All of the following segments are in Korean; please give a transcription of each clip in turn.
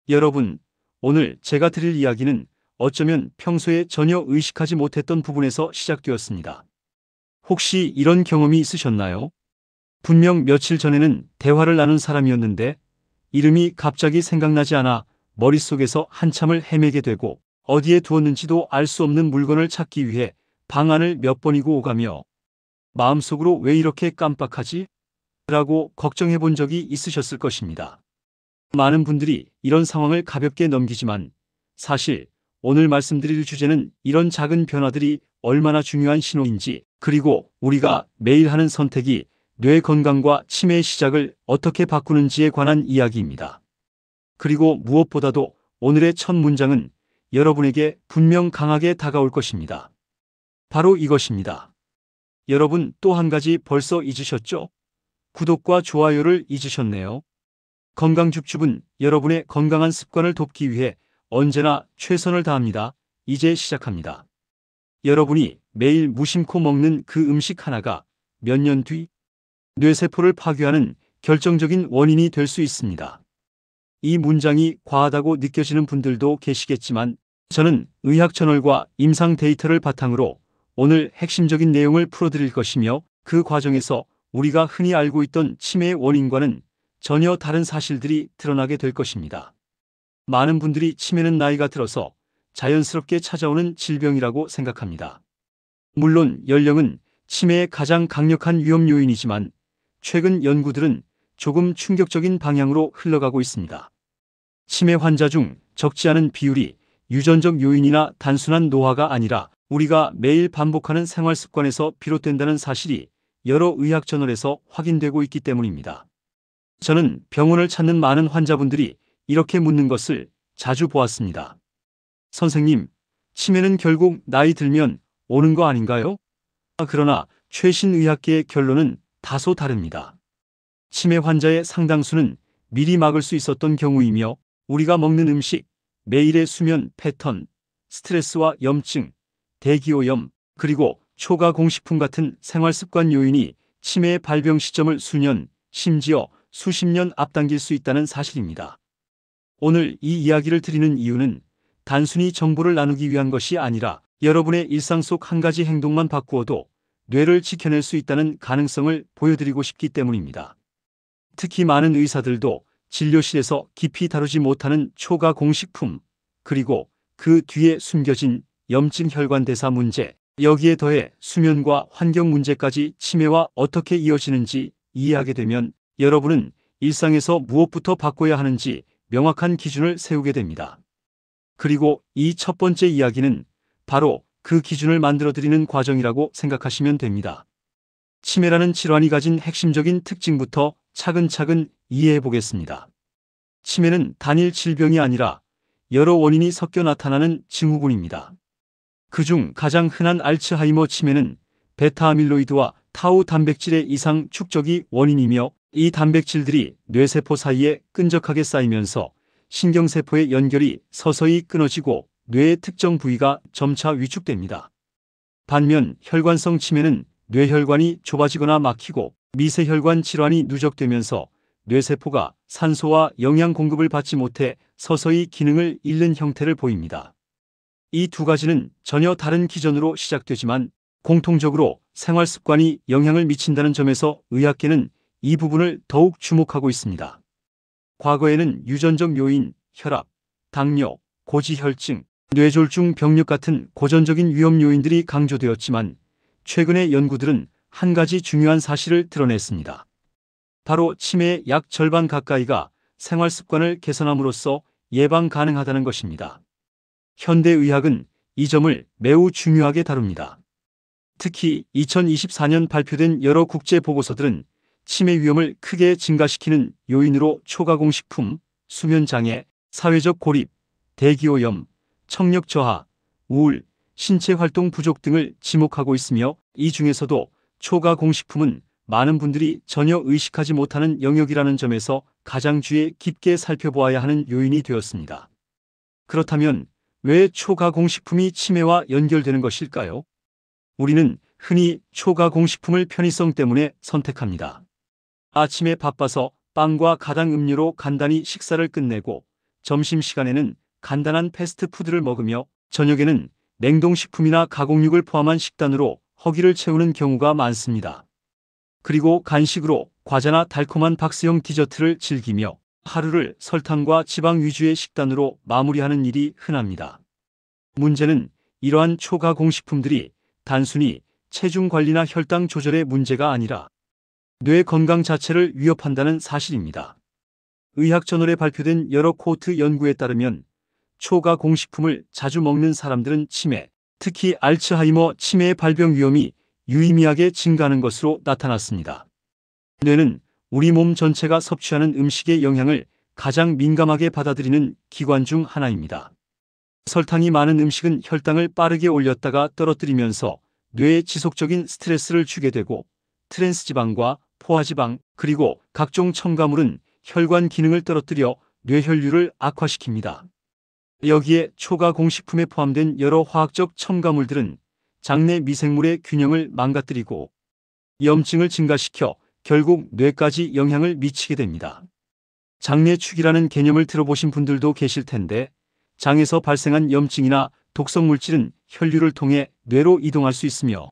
여러분, 오늘 제가 드릴 이야기는 어쩌면 평소에 전혀 의식하지 못했던 부분에서 시작되었습니다. 혹시 이런 경험이 있으셨나요? 분명 며칠 전에는 대화를 나눈 사람이었는데 이름이 갑자기 생각나지 않아 머릿속에서 한참을 헤매게 되고 어디에 두었는지도 알 수 없는 물건을 찾기 위해 방 안을 몇 번이고 오가며 마음속으로 왜 이렇게 깜빡하지? 라고 걱정해 본 적이 있으셨을 것입니다. 많은 분들이 이런 상황을 가볍게 넘기지만 사실 오늘 말씀드릴 주제는 이런 작은 변화들이 얼마나 중요한 신호인지, 그리고 우리가 매일 하는 선택이 뇌 건강과 치매의 시작을 어떻게 바꾸는지에 관한 이야기입니다. 그리고 무엇보다도 오늘의 첫 문장은 여러분에게 분명 강하게 다가올 것입니다. 바로 이것입니다. 여러분, 또 한 가지 벌써 잊으셨죠? 구독과 좋아요를 잊으셨네요. 건강줍줍은 여러분의 건강한 습관을 돕기 위해 언제나 최선을 다합니다. 이제 시작합니다. 여러분이 매일 무심코 먹는 그 음식 하나가 몇 년 뒤 뇌세포를 파괴하는 결정적인 원인이 될 수 있습니다. 이 문장이 과하다고 느껴지는 분들도 계시겠지만 저는 의학 저널과 임상 데이터를 바탕으로 오늘 핵심적인 내용을 풀어드릴 것이며, 그 과정에서 우리가 흔히 알고 있던 치매의 원인과는 전혀 다른 사실들이 드러나게 될 것입니다. 많은 분들이 치매는 나이가 들어서 자연스럽게 찾아오는 질병이라고 생각합니다. 물론 연령은 치매의 가장 강력한 위험 요인이지만 최근 연구들은 조금 충격적인 방향으로 흘러가고 있습니다. 치매 환자 중 적지 않은 비율이 유전적 요인이나 단순한 노화가 아니라 우리가 매일 반복하는 생활 습관에서 비롯된다는 사실이 여러 의학 저널에서 확인되고 있기 때문입니다. 저는 병원을 찾는 많은 환자분들이 이렇게 묻는 것을 자주 보았습니다. 선생님, 치매는 결국 나이 들면 오는 거 아닌가요? 그러나 최신 의학계의 결론은 다소 다릅니다. 치매 환자의 상당수는 미리 막을 수 있었던 경우이며, 우리가 먹는 음식, 매일의 수면 패턴, 스트레스와 염증, 대기오염, 그리고 초가공식품 같은 생활습관 요인이 치매의 발병 시점을 수년, 심지어 수십 년 앞당길 수 있다는 사실입니다. 오늘 이 이야기를 드리는 이유는 단순히 정보를 나누기 위한 것이 아니라 여러분의 일상 속 한 가지 행동만 바꾸어도 뇌를 지켜낼 수 있다는 가능성을 보여드리고 싶기 때문입니다. 특히 많은 의사들도 진료실에서 깊이 다루지 못하는 초가공식품, 그리고 그 뒤에 숨겨진 염증 혈관 대사 문제, 여기에 더해 수면과 환경 문제까지 치매와 어떻게 이어지는지 이해하게 되면 여러분은 일상에서 무엇부터 바꿔야 하는지 명확한 기준을 세우게 됩니다. 그리고 이 첫 번째 이야기는 바로 그 기준을 만들어드리는 과정이라고 생각하시면 됩니다. 치매라는 질환이 가진 핵심적인 특징부터 차근차근 이해해 보겠습니다. 치매는 단일 질병이 아니라 여러 원인이 섞여 나타나는 증후군입니다. 그중 가장 흔한 알츠하이머 치매는 베타아밀로이드와 타우 단백질의 이상 축적이 원인이며, 이 단백질들이 뇌세포 사이에 끈적하게 쌓이면서 신경세포의 연결이 서서히 끊어지고 뇌의 특정 부위가 점차 위축됩니다. 반면 혈관성 치매는 뇌혈관이 좁아지거나 막히고 미세혈관 질환이 누적되면서 뇌세포가 산소와 영양 공급을 받지 못해 서서히 기능을 잃는 형태를 보입니다. 이 두 가지는 전혀 다른 기전으로 시작되지만 공통적으로 생활 습관이 영향을 미친다는 점에서 의학계는 이 부분을 더욱 주목하고 있습니다. 과거에는 유전적 요인, 혈압, 당뇨, 고지혈증, 뇌졸중 병력 같은 고전적인 위험 요인들이 강조되었지만 최근의 연구들은 한 가지 중요한 사실을 드러냈습니다. 바로 치매의 약 절반 가까이가 생활 습관을 개선함으로써 예방 가능하다는 것입니다. 현대의학은 이 점을 매우 중요하게 다룹니다. 특히 2024년 발표된 여러 국제 보고서들은 치매 위험을 크게 증가시키는 요인으로 초가공식품, 수면장애, 사회적 고립, 대기오염, 청력 저하, 우울, 신체 활동 부족 등을 지목하고 있으며, 이 중에서도 초가공식품은 많은 분들이 전혀 의식하지 못하는 영역이라는 점에서 가장 주의 깊게 살펴보아야 하는 요인이 되었습니다. 그렇다면 왜 초가공식품이 치매와 연결되는 것일까요? 우리는 흔히 초가공식품을 편의성 때문에 선택합니다. 아침에 바빠서 빵과 가당 음료로 간단히 식사를 끝내고 점심시간에는 간단한 패스트푸드를 먹으며 저녁에는 냉동식품이나 가공육을 포함한 식단으로 허기를 채우는 경우가 많습니다. 그리고 간식으로 과자나 달콤한 박스형 디저트를 즐기며 하루를 설탕과 지방 위주의 식단으로 마무리하는 일이 흔합니다. 문제는 이러한 초가공식품들이 단순히 체중 관리나 혈당 조절의 문제가 아니라 뇌 건강 자체를 위협한다는 사실입니다. 의학저널에 발표된 여러 코호트 연구에 따르면 초가공식품을 자주 먹는 사람들은 치매, 특히 알츠하이머 치매의 발병 위험이 유의미하게 증가하는 것으로 나타났습니다. 뇌는 우리 몸 전체가 섭취하는 음식의 영향을 가장 민감하게 받아들이는 기관 중 하나입니다. 설탕이 많은 음식은 혈당을 빠르게 올렸다가 떨어뜨리면서 뇌에 지속적인 스트레스를 주게 되고, 트랜스지방과 포화지방 그리고 각종 첨가물은 혈관 기능을 떨어뜨려 뇌혈류를 악화시킵니다. 여기에 초가공식품에 포함된 여러 화학적 첨가물들은 장내 미생물의 균형을 망가뜨리고 염증을 증가시켜 결국 뇌까지 영향을 미치게 됩니다. 장내축이라는 개념을 들어보신 분들도 계실 텐데, 장에서 발생한 염증이나 독성물질은 혈류를 통해 뇌로 이동할 수 있으며,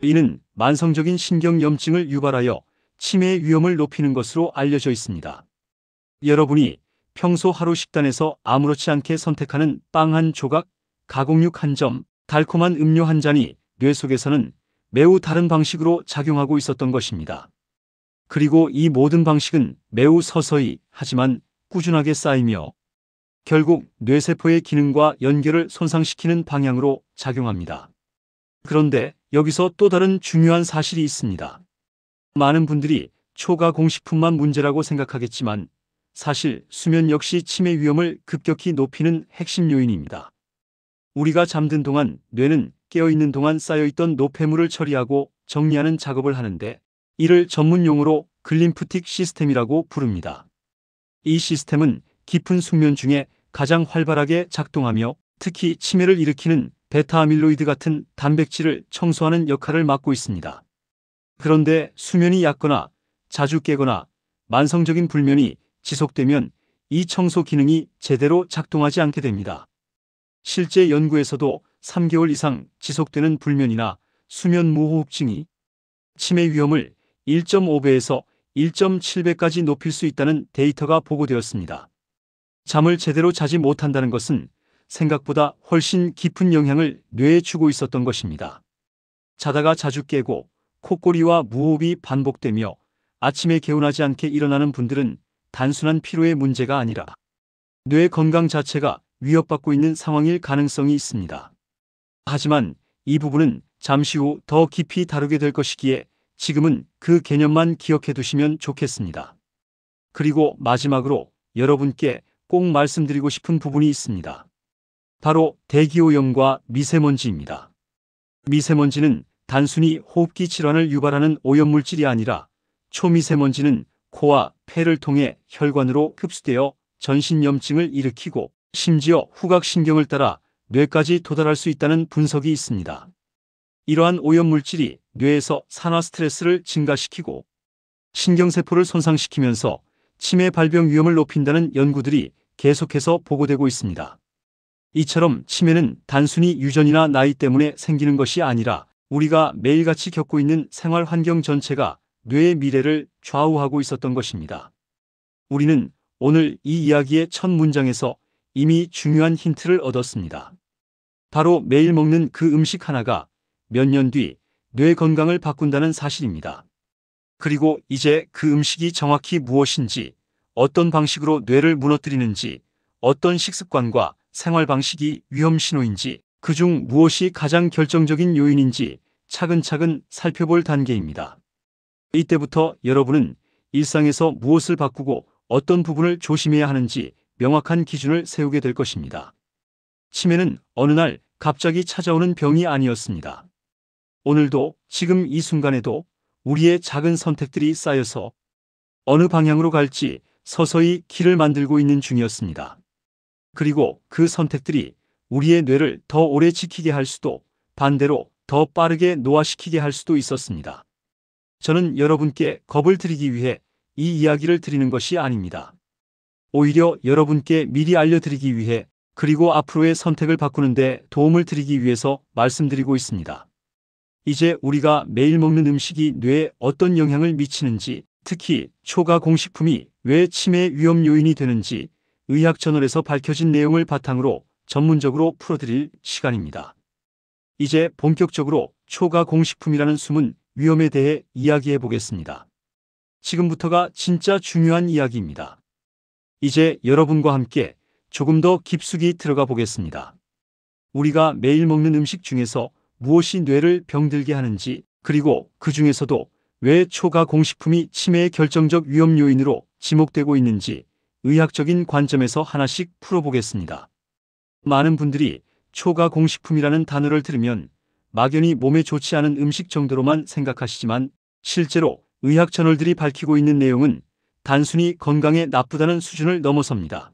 이는 만성적인 신경염증을 유발하여 치매의 위험을 높이는 것으로 알려져 있습니다. 여러분이 평소 하루 식단에서 아무렇지 않게 선택하는 빵 한 조각, 가공육 한 점, 달콤한 음료 한 잔이 뇌 속에서는 매우 다른 방식으로 작용하고 있었던 것입니다. 그리고 이 모든 방식은 매우 서서히 하지만 꾸준하게 쌓이며 결국 뇌세포의 기능과 연결을 손상시키는 방향으로 작용합니다. 그런데 여기서 또 다른 중요한 사실이 있습니다. 많은 분들이 초가공식품만 문제라고 생각하겠지만 사실 수면 역시 치매 위험을 급격히 높이는 핵심 요인입니다. 우리가 잠든 동안 뇌는 깨어있는 동안 쌓여있던 노폐물을 처리하고 정리하는 작업을 하는데, 이를 전문 용어로 글림프틱 시스템이라고 부릅니다. 이 시스템은 깊은 숙면 중에 가장 활발하게 작동하며 특히 치매를 일으키는 베타아밀로이드 같은 단백질을 청소하는 역할을 맡고 있습니다. 그런데 수면이 얕거나 자주 깨거나 만성적인 불면이 지속되면 이 청소 기능이 제대로 작동하지 않게 됩니다. 실제 연구에서도 3개월 이상 지속되는 불면이나 수면 무호흡증이 치매 위험을 1.5배에서 1.7배까지 높일 수 있다는 데이터가 보고되었습니다. 잠을 제대로 자지 못한다는 것은 생각보다 훨씬 깊은 영향을 뇌에 주고 있었던 것입니다. 자다가 자주 깨고 콧꼬리와 무호흡이 반복되며 아침에 개운하지 않게 일어나는 분들은 단순한 피로의 문제가 아니라 뇌 건강 자체가 위협받고 있는 상황일 가능성이 있습니다. 하지만 이 부분은 잠시 후 더 깊이 다루게 될 것이기에 지금은 그 개념만 기억해 두시면 좋겠습니다. 그리고 마지막으로 여러분께 꼭 말씀드리고 싶은 부분이 있습니다. 바로 대기오염과 미세먼지입니다. 미세먼지는 단순히 호흡기 질환을 유발하는 오염물질이 아니라 초미세먼지는 코와 폐를 통해 혈관으로 흡수되어 전신염증을 일으키고 심지어 후각신경을 따라 뇌까지 도달할 수 있다는 분석이 있습니다. 이러한 오염물질이 뇌에서 산화 스트레스를 증가시키고 신경세포를 손상시키면서 치매 발병 위험을 높인다는 연구들이 계속해서 보고되고 있습니다. 이처럼 치매는 단순히 유전이나 나이 때문에 생기는 것이 아니라 우리가 매일같이 겪고 있는 생활 환경 전체가 뇌의 미래를 좌우하고 있었던 것입니다. 우리는 오늘 이 이야기의 첫 문장에서 이미 중요한 힌트를 얻었습니다. 바로 매일 먹는 그 음식 하나가 몇 년 뒤 뇌 건강을 바꾼다는 사실입니다. 그리고 이제 그 음식이 정확히 무엇인지, 어떤 방식으로 뇌를 무너뜨리는지, 어떤 식습관과 생활 방식이 위험 신호인지, 그중 무엇이 가장 결정적인 요인인지 차근차근 살펴볼 단계입니다. 이때부터 여러분은 일상에서 무엇을 바꾸고 어떤 부분을 조심해야 하는지 명확한 기준을 세우게 될 것입니다. 치매는 어느 날 갑자기 찾아오는 병이 아니었습니다. 오늘도 지금 이 순간에도 우리의 작은 선택들이 쌓여서 어느 방향으로 갈지 서서히 길을 만들고 있는 중이었습니다. 그리고 그 선택들이 우리의 뇌를 더 오래 지키게 할 수도, 반대로 더 빠르게 노화시키게 할 수도 있었습니다. 저는 여러분께 겁을 드리기 위해 이 이야기를 드리는 것이 아닙니다. 오히려 여러분께 미리 알려드리기 위해 그리고 앞으로의 선택을 바꾸는 데 도움을 드리기 위해서 말씀드리고 있습니다. 이제 우리가 매일 먹는 음식이 뇌에 어떤 영향을 미치는지, 특히 초가공식품이 왜 치매 위험 요인이 되는지 의학저널에서 밝혀진 내용을 바탕으로 전문적으로 풀어드릴 시간입니다. 이제 본격적으로 초가공식품이라는 숨은 위험에 대해 이야기해 보겠습니다. 지금부터가 진짜 중요한 이야기입니다. 이제 여러분과 함께 조금 더 깊숙이 들어가 보겠습니다. 우리가 매일 먹는 음식 중에서 무엇이 뇌를 병들게 하는지, 그리고 그 중에서도 왜 초가공식품이 치매의 결정적 위험 요인으로 지목되고 있는지 의학적인 관점에서 하나씩 풀어보겠습니다. 많은 분들이 초가공식품이라는 단어를 들으면 막연히 몸에 좋지 않은 음식 정도로만 생각하시지만, 실제로 의학 저널들이 밝히고 있는 내용은 단순히 건강에 나쁘다는 수준을 넘어섭니다.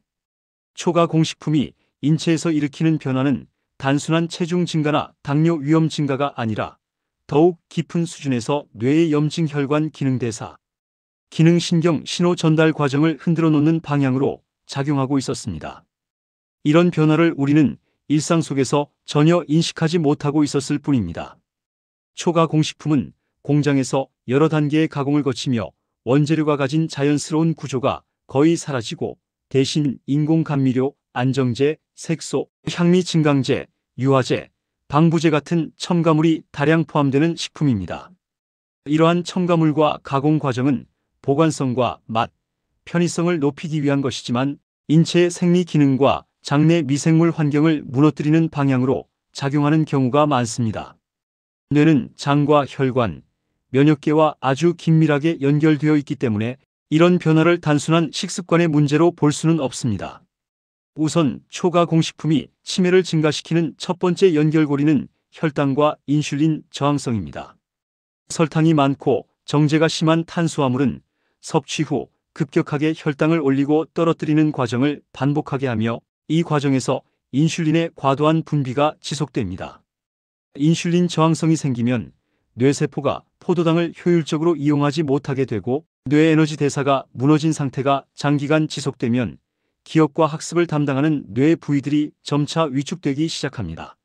초가공식품이 인체에서 일으키는 변화는 단순한 체중 증가나 당뇨 위험 증가가 아니라 더욱 깊은 수준에서 뇌의 염증, 혈관 기능 대사, 기능신경 신호 전달 과정을 흔들어 놓는 방향으로 작용하고 있었습니다. 이런 변화를 우리는 일상 속에서 전혀 인식하지 못하고 있었을 뿐입니다. 초가공식품은 공장에서 여러 단계의 가공을 거치며 원재료가 가진 자연스러운 구조가 거의 사라지고, 대신 인공감미료, 안정제, 색소, 향미 증강제, 유화제, 방부제 같은 첨가물이 다량 포함되는 식품입니다. 이러한 첨가물과 가공 과정은 보관성과 맛, 편의성을 높이기 위한 것이지만 인체의 생리 기능과 장내 미생물 환경을 무너뜨리는 방향으로 작용하는 경우가 많습니다. 뇌는 장과 혈관, 면역계와 아주 긴밀하게 연결되어 있기 때문에 이런 변화를 단순한 식습관의 문제로 볼 수는 없습니다. 우선 초가공식품이 치매를 증가시키는 첫 번째 연결고리는 혈당과 인슐린 저항성입니다. 설탕이 많고 정제가 심한 탄수화물은 섭취 후 급격하게 혈당을 올리고 떨어뜨리는 과정을 반복하게 하며, 이 과정에서 인슐린의 과도한 분비가 지속됩니다. 인슐린 저항성이 생기면 뇌세포가 포도당을 효율적으로 이용하지 못하게 되고, 뇌 에너지 대사가 무너진 상태가 장기간 지속되면 기억과 학습을 담당하는 뇌 부위들이 점차 위축되기 시작합니다.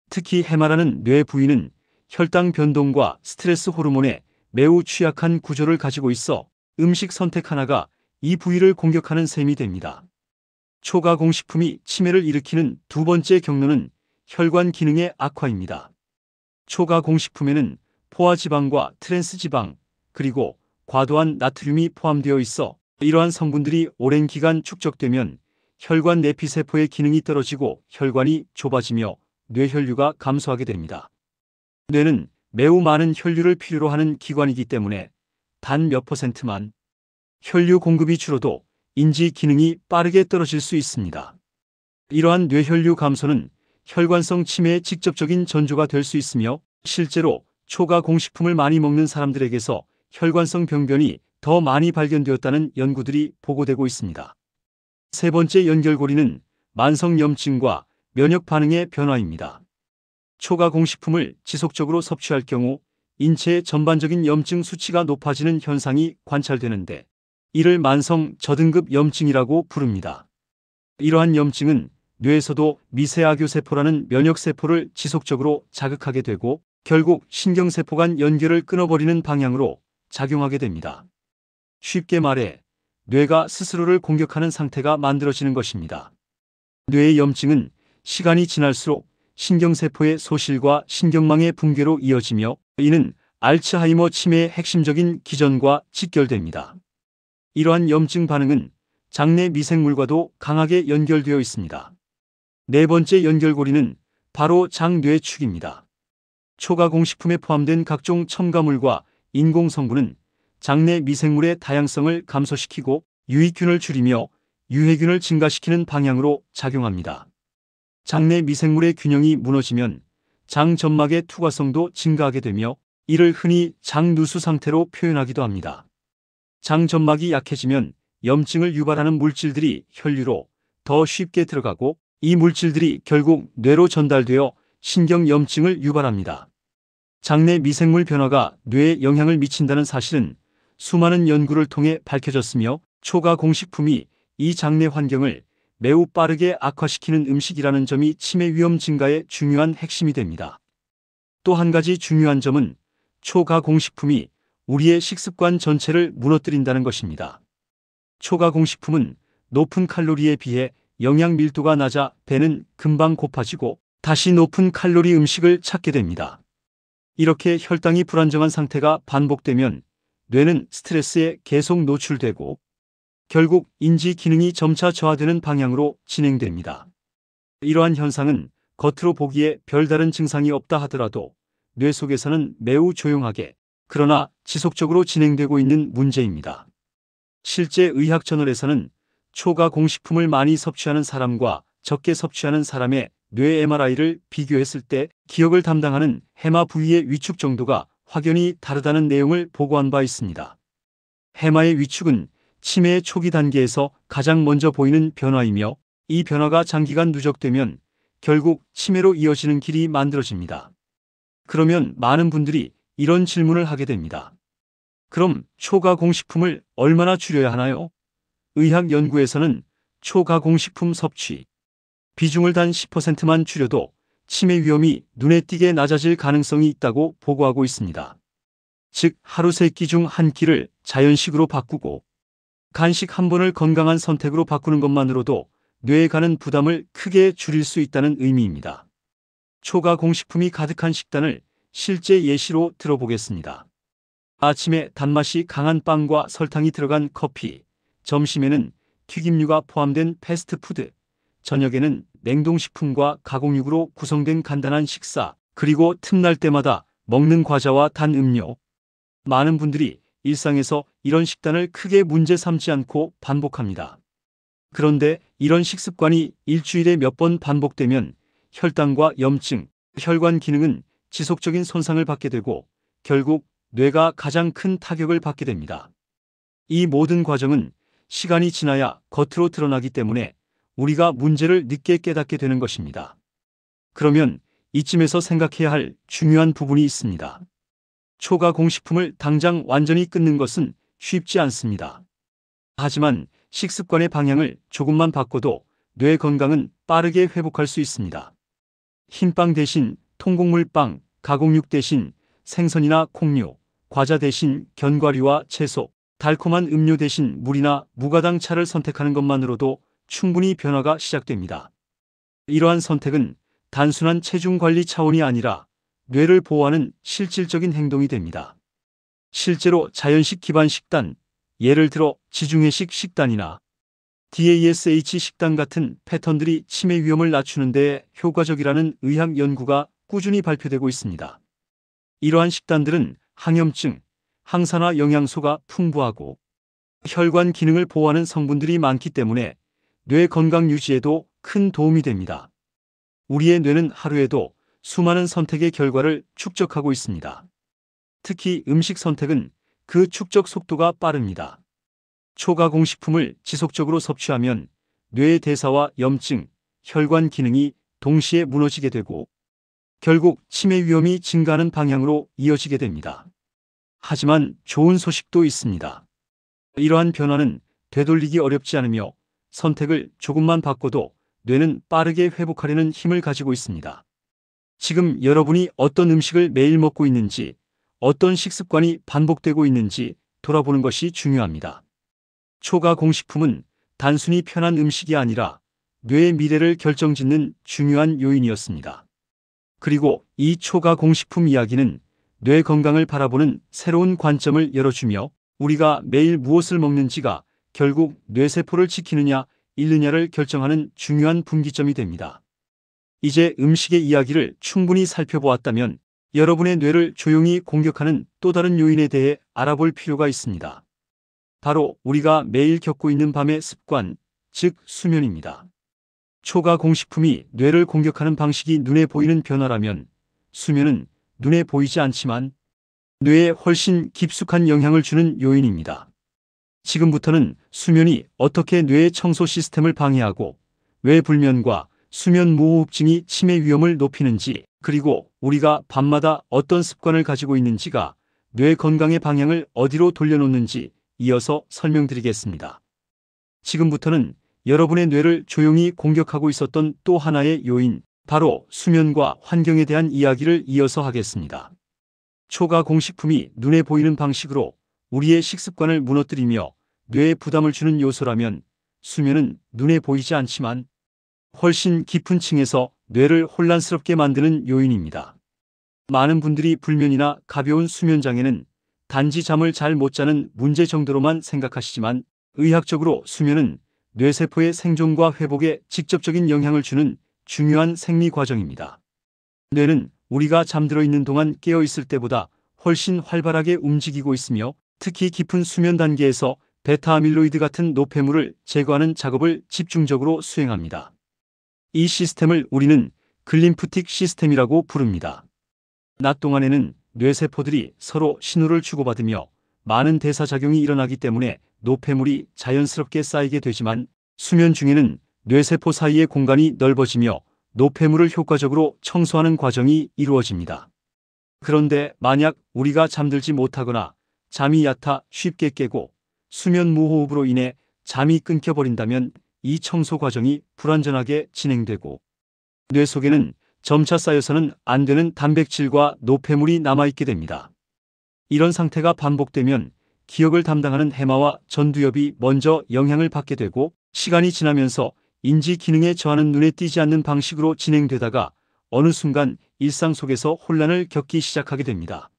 특히 해마라는 뇌 부위는 혈당 변동과 스트레스 호르몬에 매우 취약한 구조를 가지고 있어 음식 선택 하나가 이 부위를 공격하는 셈이 됩니다. 초가공식품이 치매를 일으키는 두 번째 경로는 혈관 기능의 악화입니다. 초가공식품에는 포화지방과 트랜스지방, 그리고 과도한 나트륨이 포함되어 있어 이러한 성분들이 오랜 기간 축적되면 혈관 내피세포의 기능이 떨어지고 혈관이 좁아지며 뇌혈류가 감소하게 됩니다. 뇌는 매우 많은 혈류를 필요로 하는 기관이기 때문에 단 몇 %만 혈류 공급이 줄어도 인지 기능이 빠르게 떨어질 수 있습니다. 이러한 뇌혈류 감소는 혈관성 치매의 직접적인 전조가 될 수 있으며, 실제로 초가공식품을 많이 먹는 사람들에게서 혈관성 병변이 더 많이 발견되었다는 연구들이 보고되고 있습니다. 세 번째 연결고리는 만성염증과 면역 반응의 변화입니다. 초가공식품을 지속적으로 섭취할 경우 인체의 전반적인 염증 수치가 높아지는 현상이 관찰되는데, 이를 만성 저등급 염증이라고 부릅니다. 이러한 염증은 뇌에서도 미세아교세포라는 면역세포를 지속적으로 자극하게 되고 결국 신경세포 간 연결을 끊어버리는 방향으로 작용하게 됩니다. 쉽게 말해 뇌가 스스로를 공격하는 상태가 만들어지는 것입니다. 뇌의 염증은 시간이 지날수록 신경세포의 소실과 신경망의 붕괴로 이어지며, 이는 알츠하이머 치매의 핵심적인 기전과 직결됩니다. 이러한 염증 반응은 장내 미생물과도 강하게 연결되어 있습니다. 네 번째 연결고리는 바로 장뇌축입니다. 초가공식품에 포함된 각종 첨가물과 인공성분은 장내 미생물의 다양성을 감소시키고 유익균을 줄이며 유해균을 증가시키는 방향으로 작용합니다. 장내 미생물의 균형이 무너지면 장 점막의 투과성도 증가하게 되며, 이를 흔히 장누수 상태로 표현하기도 합니다. 장 점막이 약해지면 염증을 유발하는 물질들이 혈류로 더 쉽게 들어가고, 이 물질들이 결국 뇌로 전달되어 신경염증을 유발합니다. 장내 미생물 변화가 뇌에 영향을 미친다는 사실은 수많은 연구를 통해 밝혀졌으며, 초가공식품이 이 장내 환경을 매우 빠르게 악화시키는 음식이라는 점이 치매 위험 증가의 중요한 핵심이 됩니다. 또 한 가지 중요한 점은 초가공식품이 우리의 식습관 전체를 무너뜨린다는 것입니다. 초가공식품은 높은 칼로리에 비해 영양 밀도가 낮아 배는 금방 고파지고 다시 높은 칼로리 음식을 찾게 됩니다. 이렇게 혈당이 불안정한 상태가 반복되면 뇌는 스트레스에 계속 노출되고 결국 인지 기능이 점차 저하되는 방향으로 진행됩니다. 이러한 현상은 겉으로 보기에 별다른 증상이 없다 하더라도 뇌 속에서는 매우 조용하게 그러나 지속적으로 진행되고 있는 문제입니다. 실제 의학 저널에서는 초가공식품을 많이 섭취하는 사람과 적게 섭취하는 사람의 뇌 MRI를 비교했을 때 기억을 담당하는 해마 부위의 위축 정도가 확연히 다르다는 내용을 보고한 바 있습니다. 해마의 위축은 치매의 초기 단계에서 가장 먼저 보이는 변화이며 이 변화가 장기간 누적되면 결국 치매로 이어지는 길이 만들어집니다. 그러면 많은 분들이 이런 질문을 하게 됩니다. 그럼 초가공식품을 얼마나 줄여야 하나요? 의학 연구에서는 초가공식품 섭취 비중을 단 10%만 줄여도 치매 위험이 눈에 띄게 낮아질 가능성이 있다고 보고하고 있습니다. 즉 하루 3끼 중 1끼를 자연식으로 바꾸고 간식 한 번을 건강한 선택으로 바꾸는 것만으로도 뇌에 가는 부담을 크게 줄일 수 있다는 의미입니다. 초가공식품이 가득한 식단을 실제 예시로 들어보겠습니다. 아침에 단맛이 강한 빵과 설탕이 들어간 커피, 점심에는 튀김류가 포함된 패스트푸드, 저녁에는 냉동식품과 가공육으로 구성된 간단한 식사, 그리고 틈날 때마다 먹는 과자와 단 음료. 많은 분들이 일상에서 이런 식단을 크게 문제 삼지 않고 반복합니다. 그런데 이런 식습관이 일주일에 몇 번 반복되면 혈당과 염증, 혈관 기능은 지속적인 손상을 받게 되고 결국 뇌가 가장 큰 타격을 받게 됩니다. 이 모든 과정은 시간이 지나야 겉으로 드러나기 때문에 우리가 문제를 늦게 깨닫게 되는 것입니다. 그러면 이쯤에서 생각해야 할 중요한 부분이 있습니다. 초가공식품을 당장 완전히 끊는 것은 쉽지 않습니다. 하지만 식습관의 방향을 조금만 바꿔도 뇌 건강은 빠르게 회복할 수 있습니다. 흰빵 대신 통곡물빵, 가공육 대신 생선이나 콩류, 과자 대신 견과류와 채소, 달콤한 음료 대신 물이나 무가당 차를 선택하는 것만으로도 충분히 변화가 시작됩니다. 이러한 선택은 단순한 체중 관리 차원이 아니라 뇌를 보호하는 실질적인 행동이 됩니다. 실제로 자연식 기반 식단, 예를 들어 지중해식 식단이나 DASH 식단 같은 패턴들이 치매 위험을 낮추는 데 효과적이라는 의학 연구가 꾸준히 발표되고 있습니다. 이러한 식단들은 항염증, 항산화 영양소가 풍부하고 혈관 기능을 보호하는 성분들이 많기 때문에 뇌 건강 유지에도 큰 도움이 됩니다. 우리의 뇌는 하루에도 수많은 선택의 결과를 축적하고 있습니다. 특히 음식 선택은 그 축적 속도가 빠릅니다. 초가공식품을 지속적으로 섭취하면 뇌의 대사와 염증, 혈관 기능이 동시에 무너지게 되고 결국 치매 위험이 증가하는 방향으로 이어지게 됩니다. 하지만 좋은 소식도 있습니다. 이러한 변화는 되돌리기 어렵지 않으며 선택을 조금만 바꿔도 뇌는 빠르게 회복하려는 힘을 가지고 있습니다. 지금 여러분이 어떤 음식을 매일 먹고 있는지, 어떤 식습관이 반복되고 있는지 돌아보는 것이 중요합니다. 초가공식품은 단순히 편한 음식이 아니라 뇌의 미래를 결정짓는 중요한 요인이었습니다. 그리고 이 초가공식품 이야기는 뇌 건강을 바라보는 새로운 관점을 열어주며 우리가 매일 무엇을 먹는지가 결국 뇌세포를 지키느냐 잃느냐를 결정하는 중요한 분기점이 됩니다. 이제 음식의 이야기를 충분히 살펴보았다면 여러분의 뇌를 조용히 공격하는 또 다른 요인에 대해 알아볼 필요가 있습니다. 바로 우리가 매일 겪고 있는 밤의 습관, 즉 수면입니다. 초가공식품이 뇌를 공격하는 방식이 눈에 보이는 변화라면 수면은 눈에 보이지 않지만 뇌에 훨씬 깊숙한 영향을 주는 요인입니다. 지금부터는 수면이 어떻게 뇌의 청소 시스템을 방해하고 왜 불면과 수면 무호흡증이 치매 위험을 높이는지, 그리고 우리가 밤마다 어떤 습관을 가지고 있는지가 뇌 건강의 방향을 어디로 돌려놓는지 이어서 설명드리겠습니다. 지금부터는 여러분의 뇌를 조용히 공격하고 있었던 또 하나의 요인, 바로 수면과 환경에 대한 이야기를 이어서 하겠습니다. 초가 공식품이 눈에 보이는 방식으로 우리의 식습관을 무너뜨리며 뇌에 부담을 주는 요소라면 수면은 눈에 보이지 않지만 훨씬 깊은 층에서 뇌를 혼란스럽게 만드는 요인입니다. 많은 분들이 불면이나 가벼운 수면장애는 단지 잠을 잘 못 자는 문제 정도로만 생각하시지만 의학적으로 수면은 뇌세포의 생존과 회복에 직접적인 영향을 주는 중요한 생리 과정입니다. 뇌는 우리가 잠들어 있는 동안 깨어 있을 때보다 훨씬 활발하게 움직이고 있으며 특히 깊은 수면 단계에서 베타아밀로이드 같은 노폐물을 제거하는 작업을 집중적으로 수행합니다. 이 시스템을 우리는 글림프틱 시스템이라고 부릅니다. 낮 동안에는 뇌세포들이 서로 신호를 주고받으며 많은 대사작용이 일어나기 때문에 노폐물이 자연스럽게 쌓이게 되지만 수면 중에는 뇌세포 사이의 공간이 넓어지며 노폐물을 효과적으로 청소하는 과정이 이루어집니다. 그런데 만약 우리가 잠들지 못하거나 잠이 얕아 쉽게 깨고 수면 무호흡으로 인해 잠이 끊겨버린다면 이 청소 과정이 불완전하게 진행되고 뇌 속에는 점차 쌓여서는 안 되는 단백질과 노폐물이 남아있게 됩니다. 이런 상태가 반복되면 기억을 담당하는 해마와 전두엽이 먼저 영향을 받게 되고 시간이 지나면서 인지 기능에 저하는 눈에 띄지 않는 방식으로 진행되다가 어느 순간 일상 속에서 혼란을 겪기 시작하게 됩니다.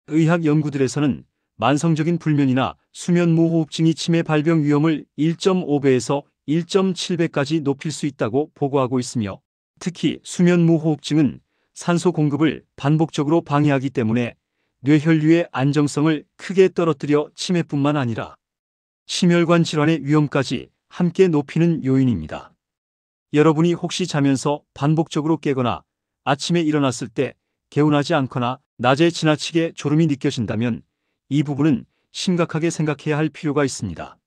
의학 연구들에서는 만성적인 불면이나 수면 무호흡증이 치매 발병 위험을 1.5배에서 1.7배까지 높일 수 있다고 보고하고 있으며 특히 수면 무호흡증은 산소 공급을 반복적으로 방해하기 때문에 뇌혈류의 안정성을 크게 떨어뜨려 치매뿐만 아니라 심혈관 질환의 위험까지 함께 높이는 요인입니다. 여러분이 혹시 자면서 반복적으로 깨거나 아침에 일어났을 때 개운하지 않거나 낮에 지나치게 졸음이 느껴진다면 이 부분은 심각하게 생각해야 할 필요가 있습니다.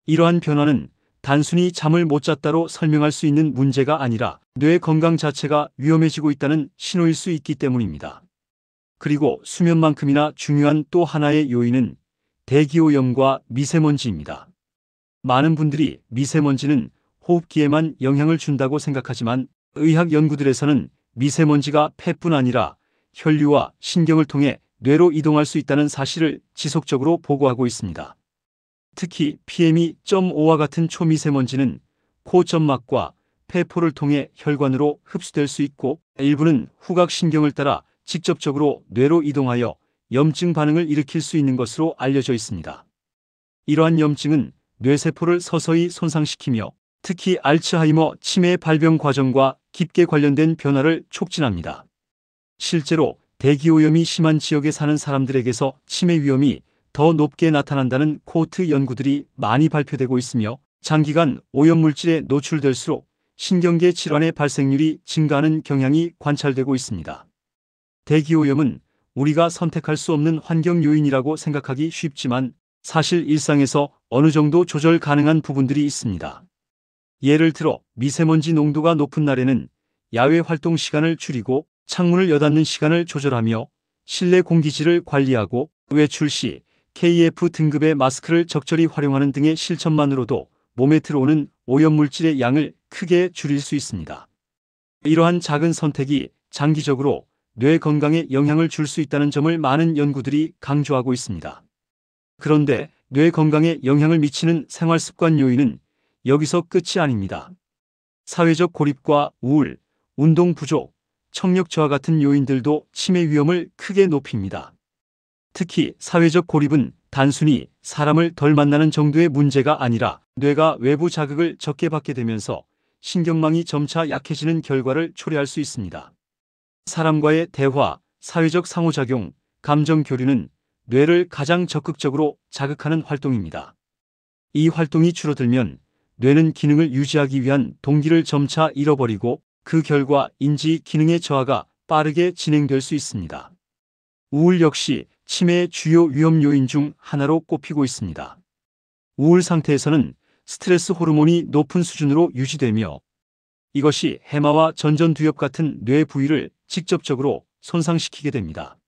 이러한 변화는 단순히 잠을 못 잤다로 설명할 수 있는 문제가 아니라 뇌 건강 자체가 위험해지고 있다는 신호일 수 있기 때문입니다. 그리고 수면만큼이나 중요한 또 하나의 요인은 대기오염과 미세먼지입니다. 많은 분들이 미세먼지는 호흡기에만 영향을 준다고 생각하지만 의학 연구들에서는 미세먼지가 폐뿐 아니라 혈류와 신경을 통해 뇌로 이동할 수 있다는 사실을 지속적으로 보고하고 있습니다. 특히 PM2.5와 같은 초미세먼지는 코 점막과 폐포를 통해 혈관으로 흡수될 수 있고 일부는 후각신경을 따라 직접적으로 뇌로 이동하여 염증 반응을 일으킬 수 있는 것으로 알려져 있습니다. 이러한 염증은 뇌세포를 서서히 손상시키며 특히 알츠하이머 치매 발병 과정과 깊게 관련된 변화를 촉진합니다. 실제로 대기오염이 심한 지역에 사는 사람들에게서 치매 위험이 더 높게 나타난다는 코호트 연구들이 많이 발표되고 있으며 장기간 오염물질에 노출될수록 신경계 질환의 발생률이 증가하는 경향이 관찰되고 있습니다. 대기오염은 우리가 선택할 수 없는 환경 요인이라고 생각하기 쉽지만 사실 일상에서 어느 정도 조절 가능한 부분들이 있습니다. 예를 들어 미세먼지 농도가 높은 날에는 야외 활동 시간을 줄이고 창문을 여닫는 시간을 조절하며 실내 공기질을 관리하고 외출 시 KF 등급의 마스크를 적절히 활용하는 등의 실천만으로도 몸에 들어오는 오염물질의 양을 크게 줄일 수 있습니다. 이러한 작은 선택이 장기적으로 뇌 건강에 영향을 줄 수 있다는 점을 많은 연구들이 강조하고 있습니다. 그런데 뇌 건강에 영향을 미치는 생활습관 요인은 여기서 끝이 아닙니다. 사회적 고립과 우울, 운동 부족, 청력 저하 같은 요인들도 치매 위험을 크게 높입니다. 특히 사회적 고립은 단순히 사람을 덜 만나는 정도의 문제가 아니라 뇌가 외부 자극을 적게 받게 되면서 신경망이 점차 약해지는 결과를 초래할 수 있습니다. 사람과의 대화, 사회적 상호작용, 감정 교류는 뇌를 가장 적극적으로 자극하는 활동입니다. 이 활동이 줄어들면 뇌는 기능을 유지하기 위한 동기를 점차 잃어버리고 그 결과 인지 기능의 저하가 빠르게 진행될 수 있습니다. 우울 역시 치매의 주요 위험 요인 중 하나로 꼽히고 있습니다. 우울 상태에서는 스트레스 호르몬이 높은 수준으로 유지되며 이것이 해마와 전전두엽 같은 뇌 부위를 직접적으로 손상시키게 됩니다.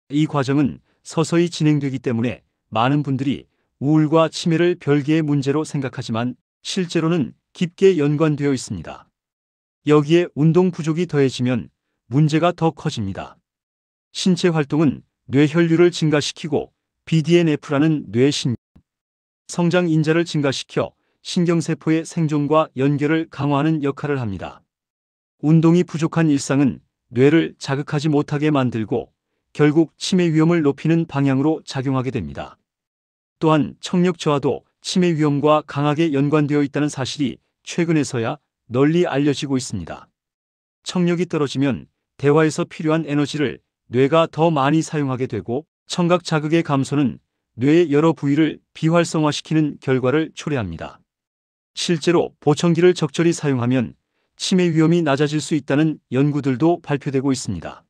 이 과정은 서서히 진행되기 때문에 많은 분들이 우울과 치매를 별개의 문제로 생각하지만 실제로는 깊게 연관되어 있습니다. 여기에 운동 부족이 더해지면 문제가 더 커집니다. 신체 활동은 뇌 혈류를 증가시키고 BDNF라는 뇌 성장 인자를 증가시켜 신경세포의 생존과 연결을 강화하는 역할을 합니다. 운동이 부족한 일상은 뇌를 자극하지 못하게 만들고 결국 치매 위험을 높이는 방향으로 작용하게 됩니다. 또한 청력 저하도 치매 위험과 강하게 연관되어 있다는 사실이 최근에서야 널리 알려지고 있습니다. 청력이 떨어지면 대화에서 필요한 에너지를 뇌가 더 많이 사용하게 되고 청각 자극의 감소는 뇌의 여러 부위를 비활성화시키는 결과를 초래합니다. 실제로 보청기를 적절히 사용하면 치매 위험이 낮아질 수 있다는 연구들도 발표되고 있습니다.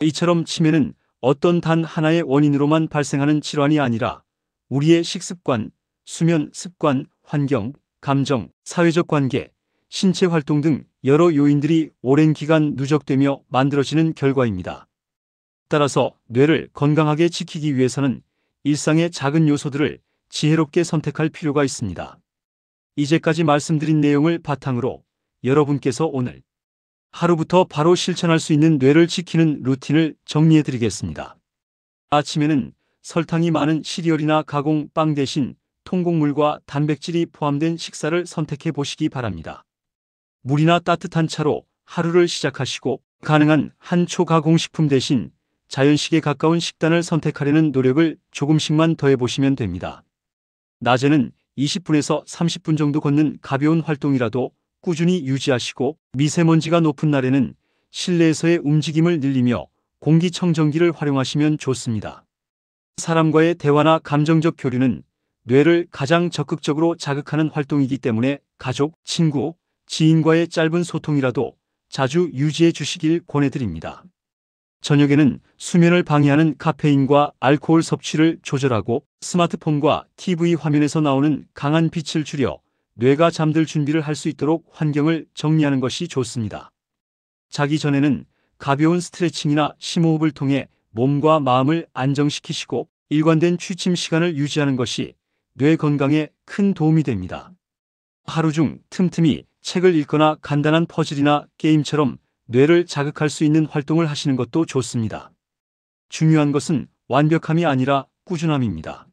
이처럼 치매는 어떤 단 하나의 원인으로만 발생하는 질환이 아니라 우리의 식습관, 수면 습관, 환경, 감정, 사회적 관계, 신체 활동 등 여러 요인들이 오랜 기간 누적되며 만들어지는 결과입니다. 따라서 뇌를 건강하게 지키기 위해서는 일상의 작은 요소들을 지혜롭게 선택할 필요가 있습니다. 이제까지 말씀드린 내용을 바탕으로 여러분께서 오늘 하루부터 바로 실천할 수 있는 뇌를 지키는 루틴을 정리해 드리겠습니다. 아침에는 설탕이 많은 시리얼이나 가공 빵 대신 통곡물과 단백질이 포함된 식사를 선택해 보시기 바랍니다. 물이나 따뜻한 차로 하루를 시작하시고 가능한 한 초가공식품 대신 자연식에 가까운 식단을 선택하려는 노력을 조금씩만 더해보시면 됩니다. 낮에는 20분에서 30분 정도 걷는 가벼운 활동이라도 꾸준히 유지하시고 미세먼지가 높은 날에는 실내에서의 움직임을 늘리며 공기청정기를 활용하시면 좋습니다. 사람과의 대화나 감정적 교류는 뇌를 가장 적극적으로 자극하는 활동이기 때문에 가족, 친구, 지인과의 짧은 소통이라도 자주 유지해 주시길 권해드립니다. 저녁에는 수면을 방해하는 카페인과 알코올 섭취를 조절하고 스마트폰과 TV 화면에서 나오는 강한 빛을 줄여 뇌가 잠들 준비를 할 수 있도록 환경을 정리하는 것이 좋습니다. 자기 전에는 가벼운 스트레칭이나 심호흡을 통해 몸과 마음을 안정시키시고 일관된 취침 시간을 유지하는 것이 뇌 건강에 큰 도움이 됩니다. 하루 중 틈틈이 책을 읽거나 간단한 퍼즐이나 게임처럼 뇌를 자극할 수 있는 활동을 하시는 것도 좋습니다. 중요한 것은 완벽함이 아니라 꾸준함입니다.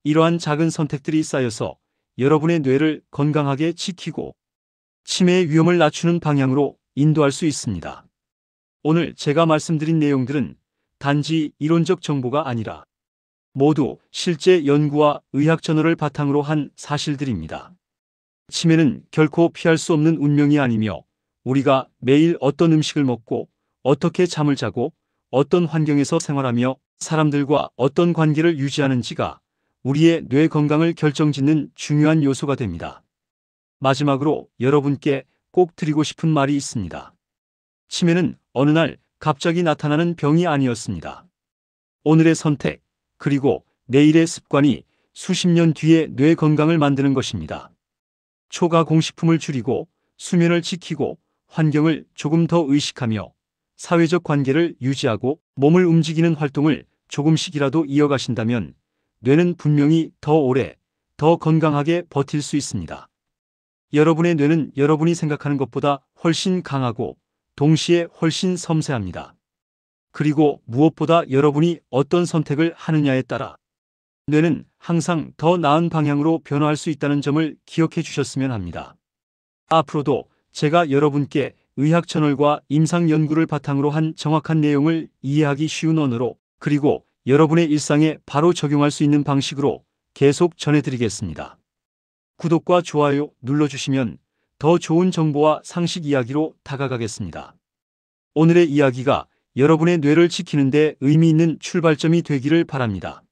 이러한 작은 선택들이 쌓여서 여러분의 뇌를 건강하게 지키고 치매의 위험을 낮추는 방향으로 인도할 수 있습니다. 오늘 제가 말씀드린 내용들은 단지 이론적 정보가 아니라 모두 실제 연구와 의학 저널을 바탕으로 한 사실들입니다. 치매는 결코 피할 수 없는 운명이 아니며 우리가 매일 어떤 음식을 먹고 어떻게 잠을 자고 어떤 환경에서 생활하며 사람들과 어떤 관계를 유지하는지가 우리의 뇌 건강을 결정짓는 중요한 요소가 됩니다. 마지막으로 여러분께 꼭 드리고 싶은 말이 있습니다. 치매는 어느 날 갑자기 나타나는 병이 아니었습니다. 오늘의 선택, 그리고 내일의 습관이 수십 년 뒤에 뇌 건강을 만드는 것입니다. 초가공식품을 줄이고 수면을 지키고 환경을 조금 더 의식하며 사회적 관계를 유지하고 몸을 움직이는 활동을 조금씩이라도 이어가신다면 뇌는 분명히 더 오래, 더 건강하게 버틸 수 있습니다. 여러분의 뇌는 여러분이 생각하는 것보다 훨씬 강하고 동시에 훨씬 섬세합니다. 그리고 무엇보다 여러분이 어떤 선택을 하느냐에 따라 뇌는 항상 더 나은 방향으로 변화할 수 있다는 점을 기억해 주셨으면 합니다. 앞으로도 제가 여러분께 의학 저널과 임상 연구를 바탕으로 한 정확한 내용을 이해하기 쉬운 언어로 그리고 여러분의 일상에 바로 적용할 수 있는 방식으로 계속 전해드리겠습니다. 구독과 좋아요 눌러주시면 더 좋은 정보와 상식 이야기로 다가가겠습니다. 오늘의 이야기가 여러분의 뇌를 지키는 데 의미 있는 출발점이 되기를 바랍니다.